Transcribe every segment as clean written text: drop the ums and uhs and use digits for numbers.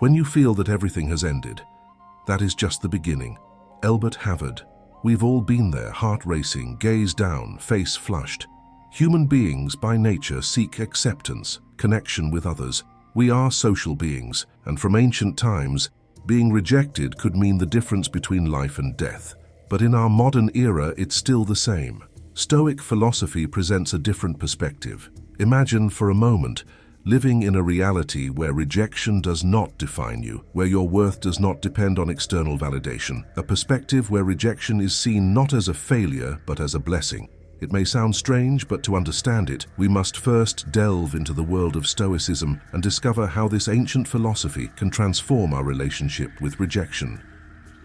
When you feel that everything has ended, that is just the beginning. Elbert Havard. We've all been there, heart racing, gaze down, face flushed. Human beings by nature seek acceptance, connection with others. We are social beings, and from ancient times, being rejected could mean the difference between life and death. But in our modern era, it's still the same. Stoic philosophy presents a different perspective. Imagine for a moment living in a reality where rejection does not define you, where your worth does not depend on external validation, a perspective where rejection is seen not as a failure but as a blessing. It may sound strange, but to understand it, we must first delve into the world of Stoicism and discover how this ancient philosophy can transform our relationship with rejection.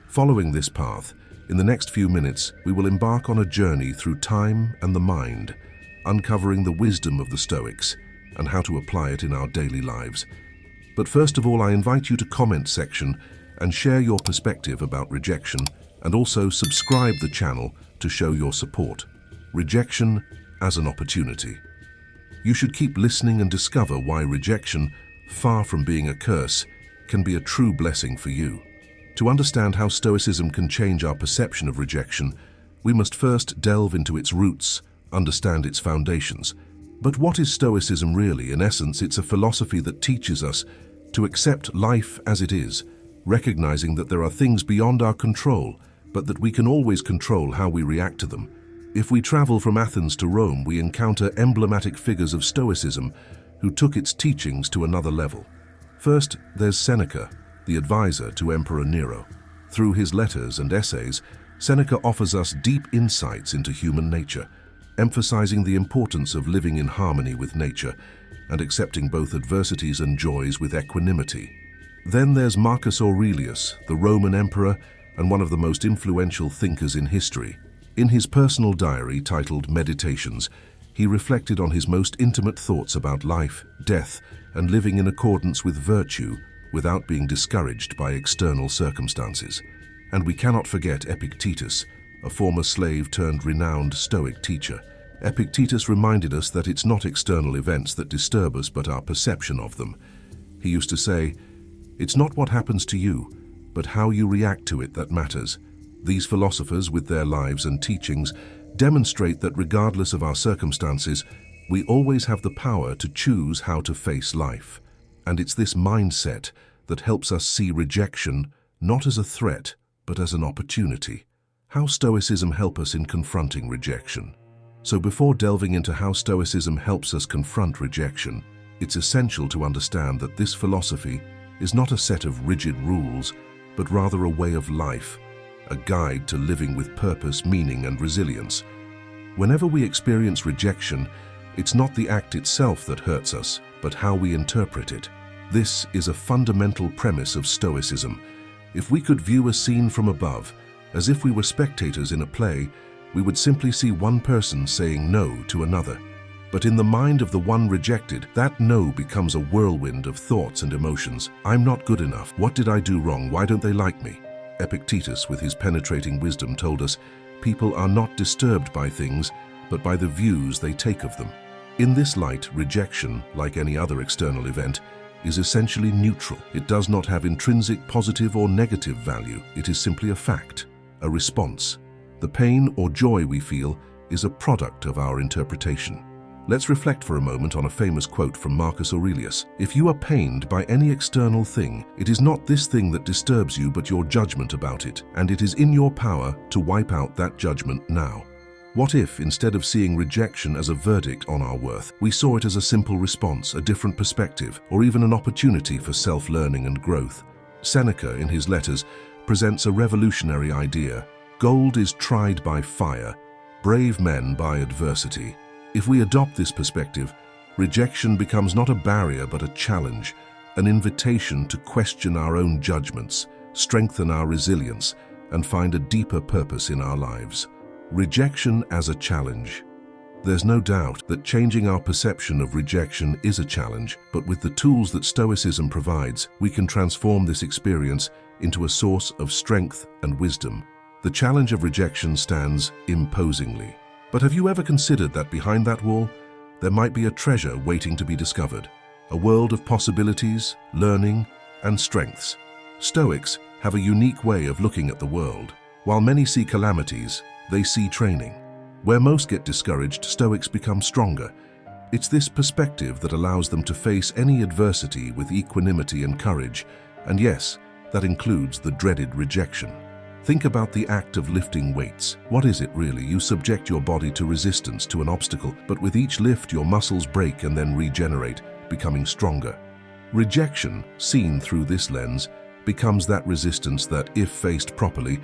Following this path, in the next few minutes, we will embark on a journey through time and the mind, uncovering the wisdom of the Stoics and how to apply it in our daily lives. But first of all, I invite you to comment section and share your perspective about rejection, and also subscribe the channel to show your support. Rejection as an opportunity. You should keep listening and discover why rejection, far from being a curse, can be a true blessing for you. To understand how Stoicism can change our perception of rejection, we must first delve into its roots, understand its foundations. But what is Stoicism really? In essence, it's a philosophy that teaches us to accept life as it is, recognizing that there are things beyond our control, but that we can always control how we react to them. If we travel from Athens to Rome, we encounter emblematic figures of Stoicism who took its teachings to another level. First, there's Seneca, the advisor to Emperor Nero. Through his letters and essays, Seneca offers us deep insights into human nature, emphasizing the importance of living in harmony with nature and accepting both adversities and joys with equanimity. Then there's Marcus Aurelius, the Roman emperor and one of the most influential thinkers in history. In his personal diary titled Meditations, he reflected on his most intimate thoughts about life, death, and living in accordance with virtue without being discouraged by external circumstances. And we cannot forget Epictetus, a former slave turned renowned Stoic teacher. Epictetus reminded us that it's not external events that disturb us, but our perception of them. He used to say, "It's not what happens to you, but how you react to it that matters." These philosophers, with their lives and teachings, demonstrate that regardless of our circumstances, we always have the power to choose how to face life. And it's this mindset that helps us see rejection not as a threat, but as an opportunity. How Stoicism helps us in confronting rejection. So before delving into how Stoicism helps us confront rejection, it's essential to understand that this philosophy is not a set of rigid rules, but rather a way of life, a guide to living with purpose, meaning, and resilience. Whenever we experience rejection, it's not the act itself that hurts us, but how we interpret it. This is a fundamental premise of Stoicism. If we could view a scene from above, as if we were spectators in a play, we would simply see one person saying no to another. But in the mind of the one rejected, that no becomes a whirlwind of thoughts and emotions. I'm not good enough. What did I do wrong? Why don't they like me? Epictetus, with his penetrating wisdom, told us, people are not disturbed by things, but by the views they take of them. In this light, rejection, like any other external event, is essentially neutral. It does not have intrinsic positive or negative value. It is simply a fact, a response. The pain or joy we feel is a product of our interpretation. Let's reflect for a moment on a famous quote from Marcus Aurelius. If you are pained by any external thing, it is not this thing that disturbs you, but your judgment about it, and it is in your power to wipe out that judgment now. What if, instead of seeing rejection as a verdict on our worth, we saw it as a simple response, a different perspective, or even an opportunity for self-learning and growth? Seneca, in his letters, presents a revolutionary idea. Gold is tried by fire, brave men by adversity. If we adopt this perspective, rejection becomes not a barrier but a challenge, an invitation to question our own judgments, strengthen our resilience, and find a deeper purpose in our lives. Rejection as a challenge. There's no doubt that changing our perception of rejection is a challenge, but with the tools that Stoicism provides, we can transform this experience into a source of strength and wisdom. The challenge of rejection stands imposingly. But have you ever considered that behind that wall, there might be a treasure waiting to be discovered? A world of possibilities, learning, and strengths. Stoics have a unique way of looking at the world. While many see calamities, they see training. Where most get discouraged, Stoics become stronger. It's this perspective that allows them to face any adversity with equanimity and courage, and yes, that includes the dreaded rejection. Think about the act of lifting weights. What is it really? You subject your body to resistance, to an obstacle, but with each lift your muscles break and then regenerate, becoming stronger. Rejection, seen through this lens, becomes that resistance that, if faced properly,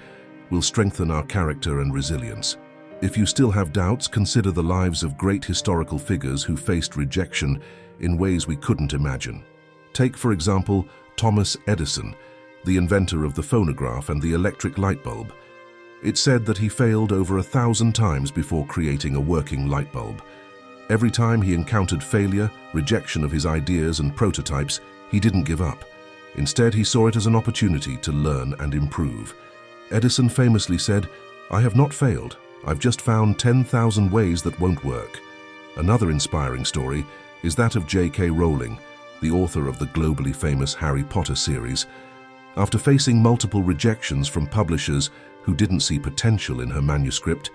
will strengthen our character and resilience. If you still have doubts, consider the lives of great historical figures who faced rejection in ways we couldn't imagine. Take, for example, Thomas Edison, the inventor of the phonograph and the electric light bulb. It's said that he failed over 1,000 times before creating a working light bulb. Every time he encountered failure, rejection of his ideas and prototypes, he didn't give up. Instead, he saw it as an opportunity to learn and improve. Edison famously said, "I have not failed. I've just found 10,000 ways that won't work." Another inspiring story is that of J.K. Rowling, the author of the globally famous Harry Potter series. After facing multiple rejections from publishers who didn't see potential in her manuscript,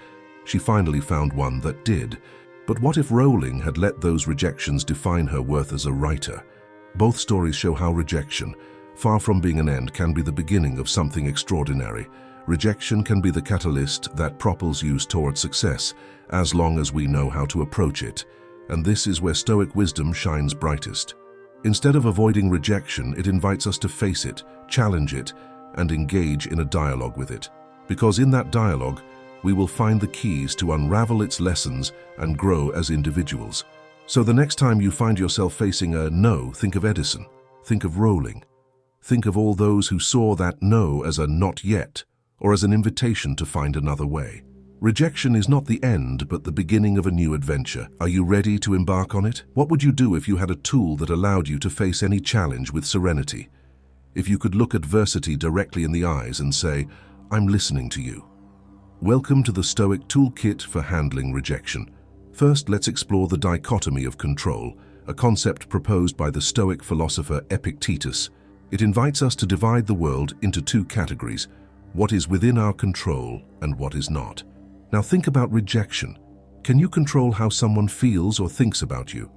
she finally found one that did. But what if Rowling had let those rejections define her worth as a writer? Both stories show how rejection, far from being an end, can be the beginning of something extraordinary. Rejection can be the catalyst that propels you toward success, as long as we know how to approach it. And this is where Stoic wisdom shines brightest. Instead of avoiding rejection, it invites us to face it, challenge it, and engage in a dialogue with it. Because in that dialogue, we will find the keys to unravel its lessons and grow as individuals. So the next time you find yourself facing a no, think of Edison, think of Rowling. Think of all those who saw that no as a not yet, or as an invitation to find another way. Rejection is not the end, but the beginning of a new adventure. Are you ready to embark on it? What would you do if you had a tool that allowed you to face any challenge with serenity? If you could look adversity directly in the eyes and say, "I'm listening to you." Welcome to the Stoic Toolkit for handling rejection. First, let's explore the dichotomy of control, a concept proposed by the Stoic philosopher Epictetus. It invites us to divide the world into two categories: what is within our control and what is not. Now think about rejection. Can you control how someone feels or thinks about you?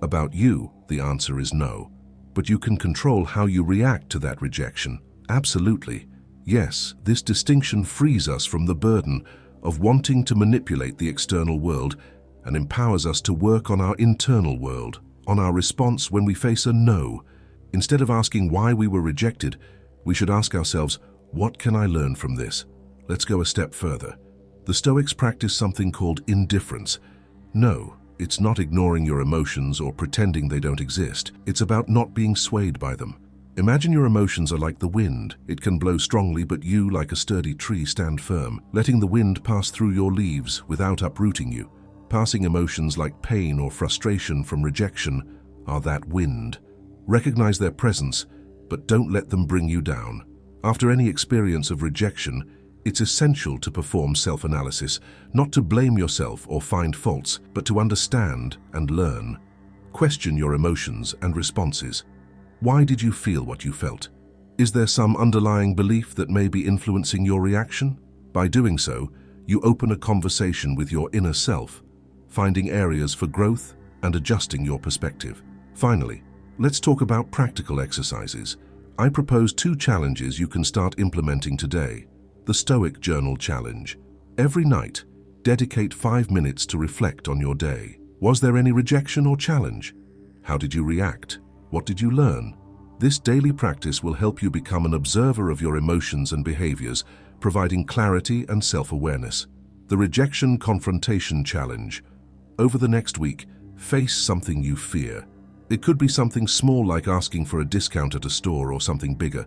About you, the answer is no. But you can control how you react to that rejection. Absolutely. Yes, this distinction frees us from the burden of wanting to manipulate the external world and empowers us to work on our internal world, on our response when we face a no. Instead of asking why we were rejected, we should ask ourselves, what can I learn from this? Let's go a step further. The Stoics practice something called indifference. No, it's not ignoring your emotions or pretending they don't exist. It's about not being swayed by them. Imagine your emotions are like the wind. It can blow strongly, but you, like a sturdy tree, stand firm, letting the wind pass through your leaves without uprooting you. Passing emotions like pain or frustration from rejection are that wind. Recognize their presence, but don't let them bring you down. After any experience of rejection, it's essential to perform self-analysis, not to blame yourself or find faults, but to understand and learn. Question your emotions and responses. Why did you feel what you felt? Is there some underlying belief that may be influencing your reaction? By doing so, you open a conversation with your inner self, finding areas for growth and adjusting your perspective. Finally, let's talk about practical exercises. I propose 2 challenges you can start implementing today. The Stoic Journal Challenge. Every night, dedicate 5 minutes to reflect on your day. Was there any rejection or challenge? How did you react? What did you learn? This daily practice will help you become an observer of your emotions and behaviors, providing clarity and self-awareness. The Rejection Confrontation Challenge. Over the next week, face something you fear. It could be something small like asking for a discount at a store, or something bigger.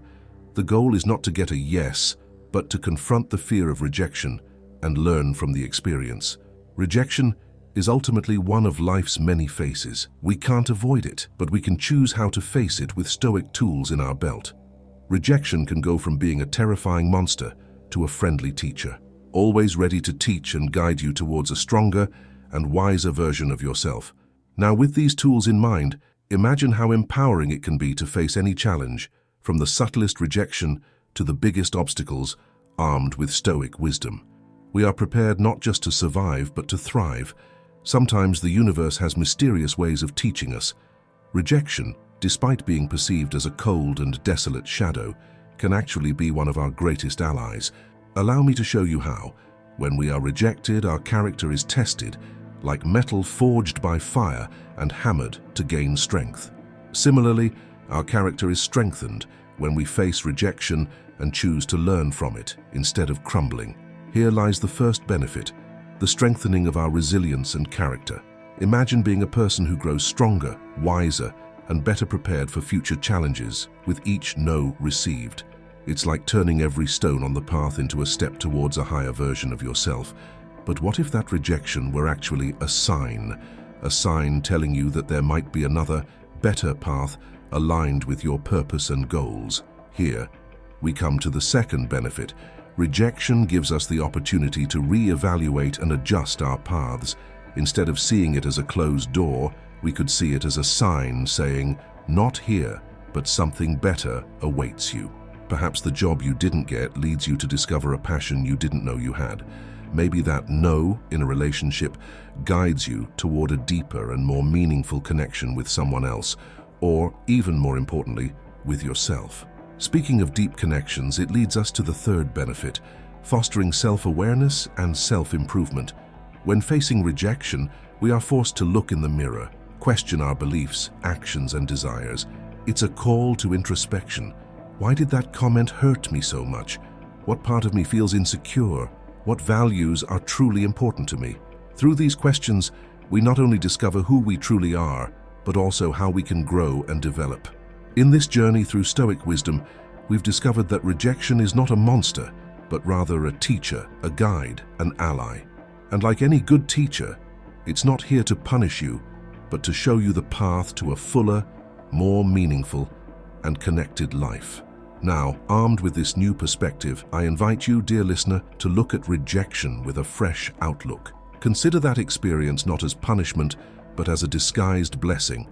The goal is not to get a yes, but to confront the fear of rejection and learn from the experience. Rejection is ultimately one of life's many faces. We can't avoid it, but we can choose how to face it with Stoic tools in our belt. Rejection can go from being a terrifying monster to a friendly teacher, always ready to teach and guide you towards a stronger and wiser version of yourself. Now, with these tools in mind, imagine how empowering it can be to face any challenge, from the subtlest rejection to the biggest obstacles, armed with Stoic wisdom. We are prepared not just to survive, but to thrive. Sometimes the universe has mysterious ways of teaching us. Rejection, despite being perceived as a cold and desolate shadow, can actually be one of our greatest allies. Allow me to show you how. When we are rejected, our character is tested, like metal forged by fire and hammered to gain strength. Similarly, our character is strengthened when we face rejection and choose to learn from it instead of crumbling. Here lies the first benefit, the strengthening of our resilience and character. Imagine being a person who grows stronger, wiser, and better prepared for future challenges with each no received. It's like turning every stone on the path into a step towards a higher version of yourself. But what if that rejection were actually a sign telling you that there might be another, better path aligned with your purpose and goals? Here, we come to the second benefit. Rejection gives us the opportunity to re-evaluate and adjust our paths. Instead of seeing it as a closed door, we could see it as a sign saying, "Not here, but something better awaits you." Perhaps the job you didn't get leads you to discover a passion you didn't know you had. Maybe that no in a relationship guides you toward a deeper and more meaningful connection with someone else, or even more importantly, with yourself. Speaking of deep connections, it leads us to the third benefit, fostering self-awareness and self-improvement. When facing rejection, we are forced to look in the mirror, question our beliefs, actions, and desires. It's a call to introspection. Why did that comment hurt me so much? What part of me feels insecure? What values are truly important to me? Through these questions, we not only discover who we truly are, but also how we can grow and develop. In this journey through Stoic wisdom, we've discovered that rejection is not a monster, but rather a teacher, a guide, an ally. And like any good teacher, it's not here to punish you, but to show you the path to a fuller, more meaningful, and connected life. Now, armed with this new perspective, I invite you, dear listener, to look at rejection with a fresh outlook. Consider that experience not as punishment, but as a disguised blessing,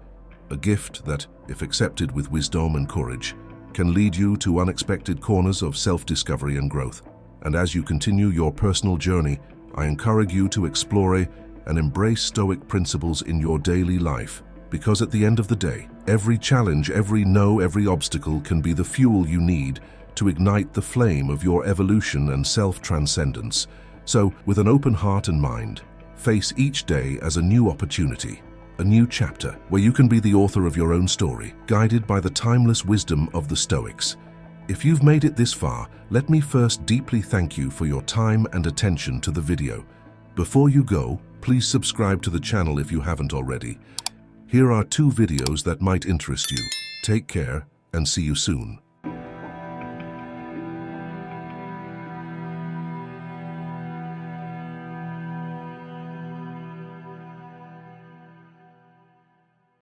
a gift that, if accepted with wisdom and courage, can lead you to unexpected corners of self-discovery and growth. And as you continue your personal journey, I encourage you to explore and embrace Stoic principles in your daily life, because at the end of the day, every challenge, every no, every obstacle can be the fuel you need to ignite the flame of your evolution and self-transcendence. So, with an open heart and mind, face each day as a new opportunity, a new chapter where you can be the author of your own story, guided by the timeless wisdom of the Stoics. If you've made it this far, let me first deeply thank you for your time and attention to the video. Before you go, please subscribe to the channel if you haven't already. Here are 2 videos that might interest you. Take care and see you soon.